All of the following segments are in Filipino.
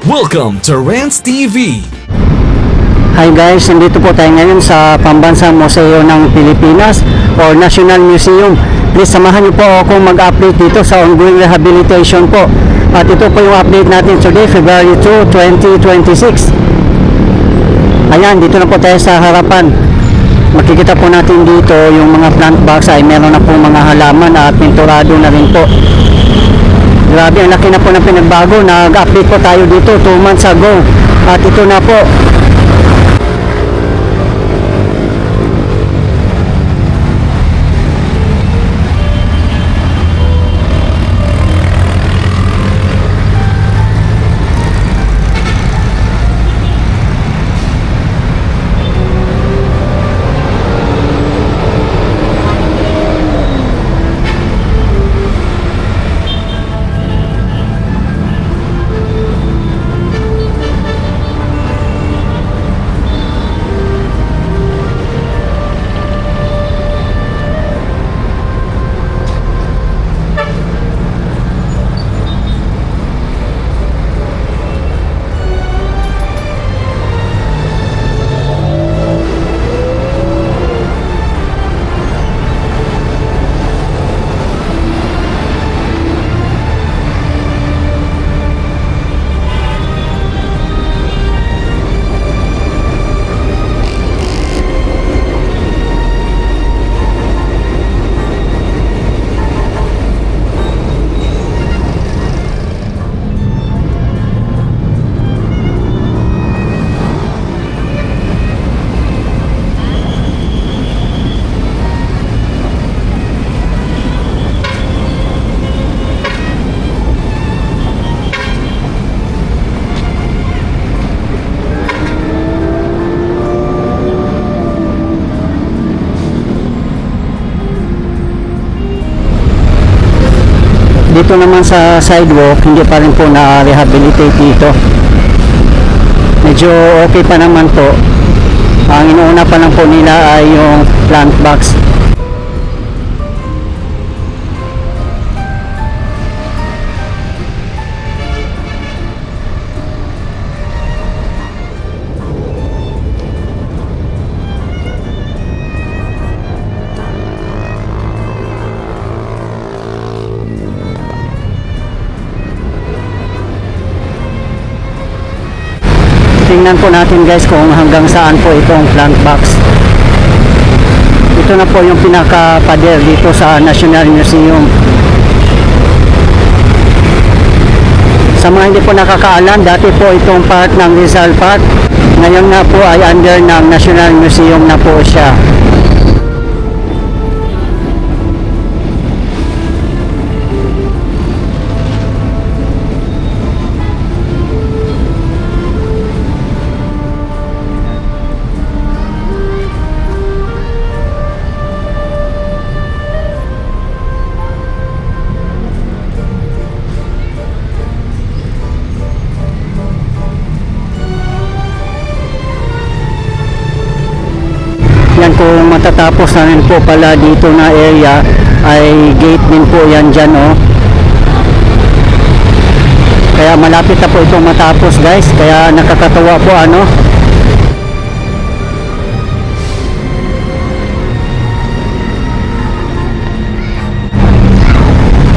Welcome to Rants TV. Hi guys, nandito po tayo ngayon sa Pambansang Museo ng Pilipinas or National Museum. Please samahan niyo po ako mag-update dito sa ongoing rehabilitation po. At ito po yung update natin today, February 2, 2026. Ayan, dito na po tayo sa harapan. Makikita po natin dito yung mga plant box ay meron na po mga halaman at pinturado na rin po. Grabe, ang laki na po ng pinagbago. Nag-update po tayo dito 2 months ago. At ito na po. Dito naman sa sidewalk, hindi pa rin po na-rehabilitate dito. Medyo okay pa naman po. Ang inuuna pa lang po nila ay yung plant box. Tingnan po natin guys kung hanggang saan po itong plant box. Ito na po yung pinaka-pader dito sa National Museum. Sa mga hindi po nakakaalam, dati po itong part ng Rizal Park. Ngayon nga po ay under ng National Museum na po siya. Yan, kung matatapos na rin po pala dito na area ay gate din po yan dyan, oh. Kaya malapit na po itong matapos guys, kaya nakakatawa po ano.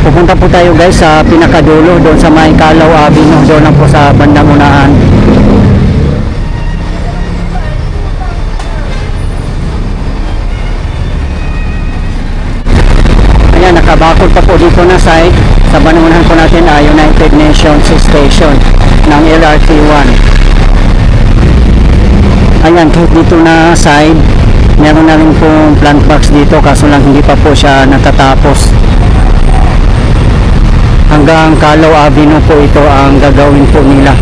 Pupunta po tayo guys sa pinakadulo doon sa may Calao Avenue, doon lang po sa bandang unahan. Nakabakod pa po dito na site. Sa banunan po natin ay United Nations Station ng LRT1. Ayan, dito na side meron na rin pong plant box dito, kaso lang hindi pa po siya natatapos. Hanggang Calao Avenue po ito ang gagawin po nila.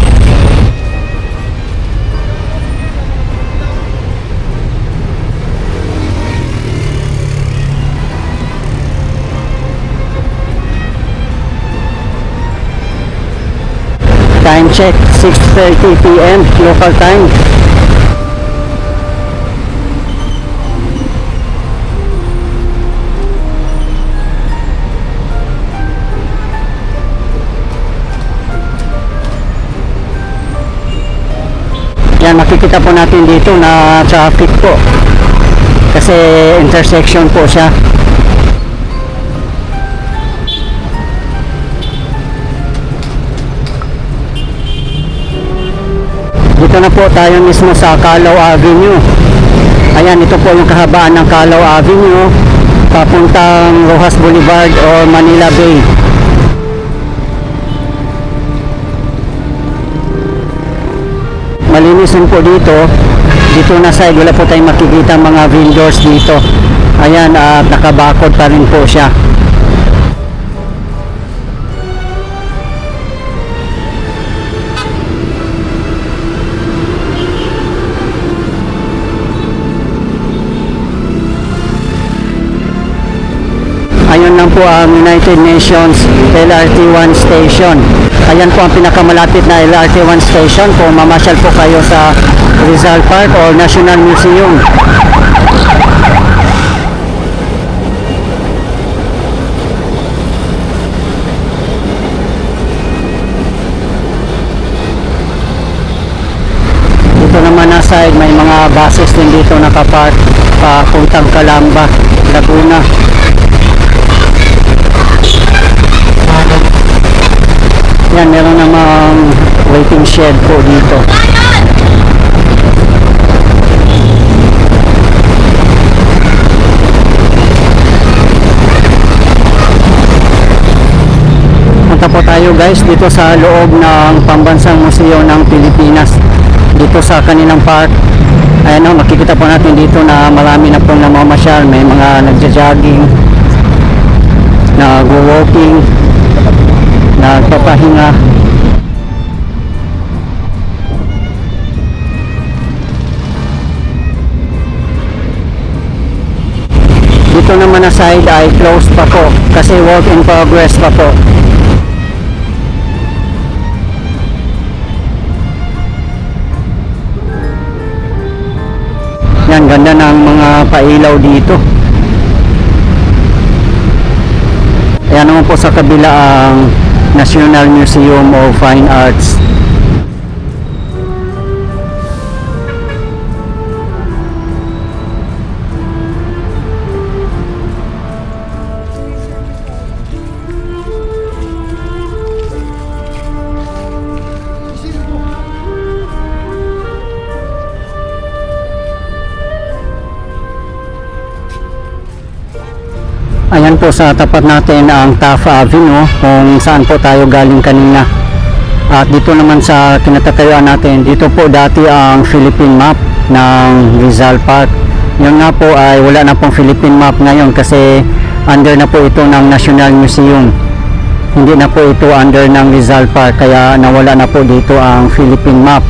Time check, 6:30 PM local time. Yan, makikita po natin dito na traffic po. Kasi intersection po siya. Dito na po tayo mismo sa Calao Avenue. Ayan, ito po yung kahabaan ng Calao Avenue papuntang Rojas Boulevard or Manila Bay. Malinisin po dito. Dito na side, wala po tayong makikita mga vendors dito. Ayan, at nakabakod pa rin po siya. Ayun lang po ang United Nations LRT-1 station. Ayan po ang pinakamalapit na LRT-1 station kung mamasyal po kayo sa Rizal Park or National Museum. Dito naman na side, may mga buses din dito nakapark papuntang Calamba, Laguna. Yan, meron namang waiting shed po dito. Punta po tayo guys dito sa loob ng Pambansang Museo ng Pilipinas. Dito sa kanilang park. Ayan o, makikita po natin dito na marami na pong namamasyal. May mga nagja-jogging, nag-walking, nagpapahinga. Dito naman na side ay closed pa po kasi work in progress pa po. Yan, ganda ng mga pailaw dito. Ayan naman po sa kabila ang National Museum of Fine Arts. Ayan po sa tapat natin ang Taft Avenue kung saan po tayo galing kanina. At dito naman sa kinatatayuan natin, dito po dati ang Philippine map ng Rizal Park. Yun nga po ay wala na pong Philippine map ngayon kasi under na po ito ng National Museum. Hindi na po ito under ng Rizal Park kaya nawala na po dito ang Philippine map.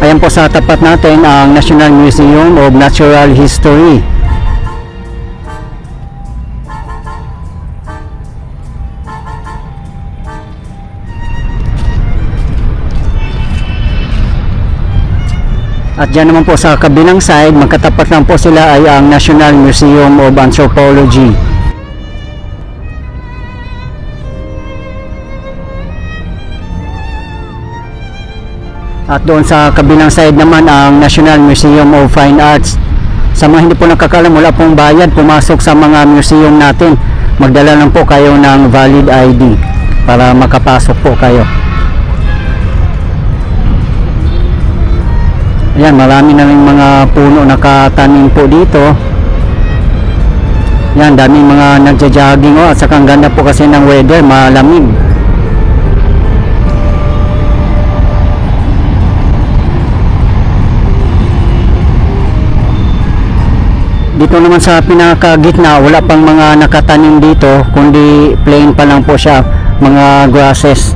Ayan po sa tapat natin ang National Museum of Natural History. At dyan naman po sa kabilang side, magkatapat lang po sila ay ang National Museum of Anthropology. At doon sa kabilang side naman ang National Museum of Fine Arts. Sa mga hindi po nakakalam, wala pong bayad pumasok sa mga museum natin. Magdala lang po kayo ng valid ID para makapasok po kayo. Ayan, marami na rin mga puno nakatanim po dito. Yan, daming mga nagja-jogging at saka ang ganda po kasi ng weather, malamig. Dito naman sa pinakagitna, wala pang mga nakatanim dito, kundi plain pa lang po siya, mga grasses.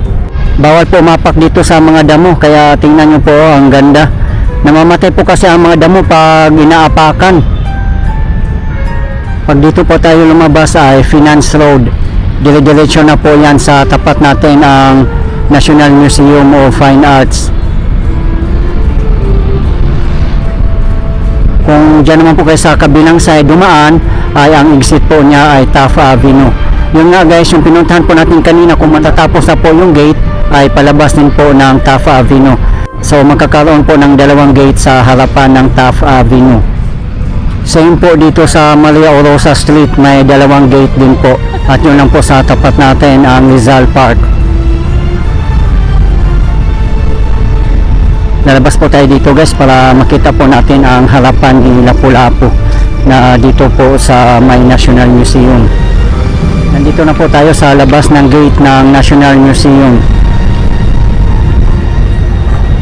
Bawal po mapak dito sa mga damo, kaya tingnan nyo po, ang ganda. Namamatay po kasi ang mga damo pag inaapakan. Pag dito po tayo lumabas ay Finance Road. Dire-diretso na po yan sa tapat natin ang National Museum of Fine Arts. Kung dyan naman po kayo sa kabilang side dumaan, ay ang exit po niya ay Taft Avenue. Yun nga guys, yung pinuntahan po natin kanina, kung matatapos na po yung gate, ay palabas din po ng Taft Avenue. So magkakaroon po ng dalawang gate sa harapan ng Taft Avenue. Same po dito sa Maria Orosa Street, may dalawang gate din po. At yun lang po sa tapat natin ang Rizal Park. Lalabas po tayo dito guys para makita po natin ang harapan ni Lapu-Lapu na dito po sa may National Museum. Nandito na po tayo sa labas ng gate ng National Museum.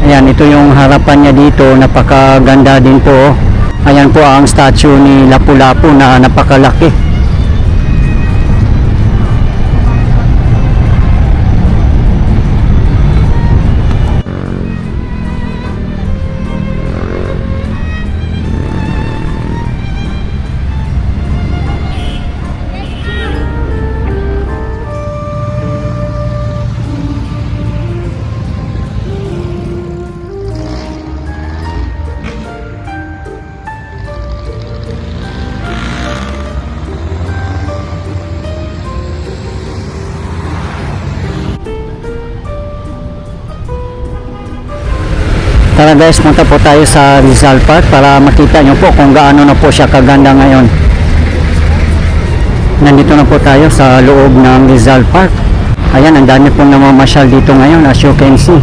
Ayan, ito yung harapan niya dito, napakaganda din po. Ayan po ang statue ni Lapu-Lapu na napakalaki. Tara guys, punta po tayo sa Rizal Park para makita nyo po kung gaano na po siya kaganda ngayon. Nandito na po tayo sa loob ng Rizal Park. Ayan, ang dami pong namamasyal dito ngayon as you can see.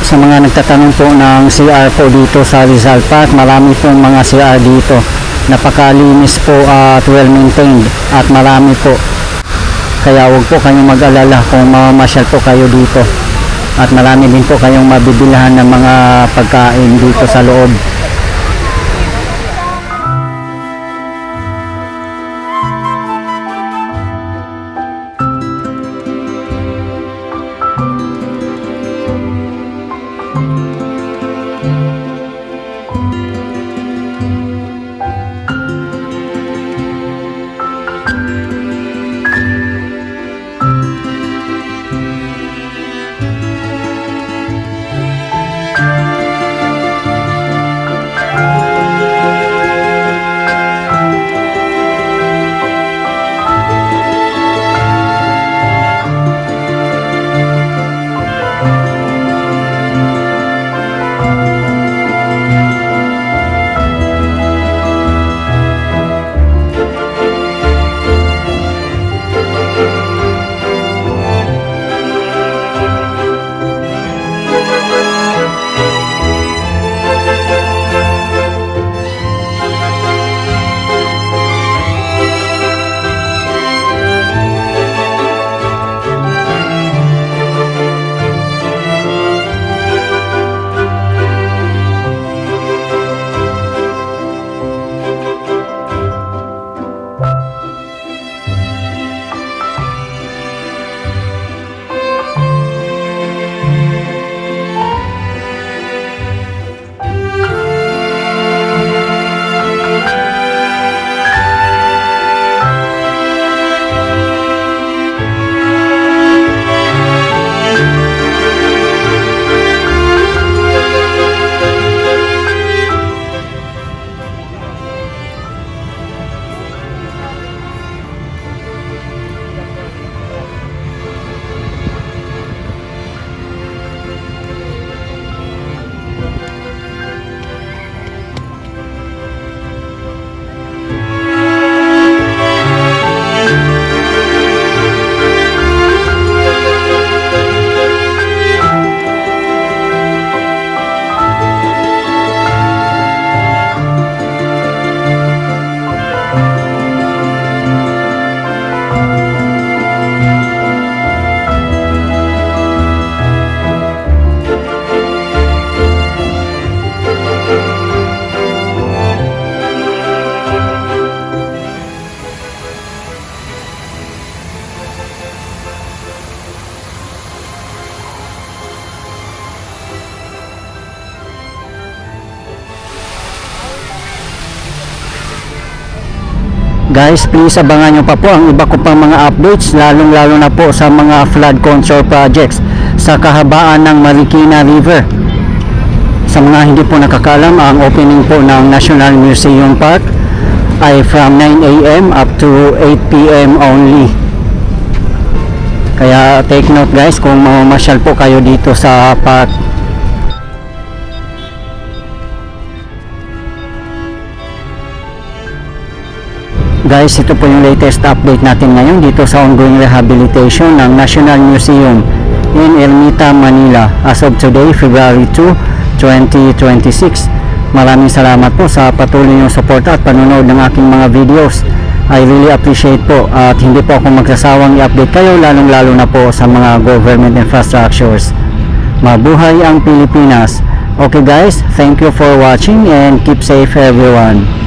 Sa mga nagtatanong po ng CR po dito sa Rizal Park, marami pong mga CR dito. Napakalinis po at well maintained at marami po. Kaya huwag po kayong mag-alala kung mamamasyal po kayo dito. At marami din po kayong mabibilhan ng mga pagkain dito sa loob. Guys, please abangan nyo pa po ang iba ko pang mga updates, lalong lalo na po sa mga flood control projects sa kahabaan ng Marikina River. Sa mga hindi po nakakalam, ang opening po ng National Museum Park ay from 9 AM up to 8 PM only. Kaya take note guys kung mamasyal po kayo dito sa park. Guys, ito po yung latest update natin ngayon dito sa ongoing rehabilitation ng National Museum in Ermita, Manila as of today, February 2, 2026. Maraming salamat po sa patuloy niyong suporta at panonood ng aking mga videos. I really appreciate po at hindi po ako magsasawang i-update kayo lalong lalo na po sa mga government infrastructures. Mabuhay ang Pilipinas! Okay guys, thank you for watching and keep safe everyone.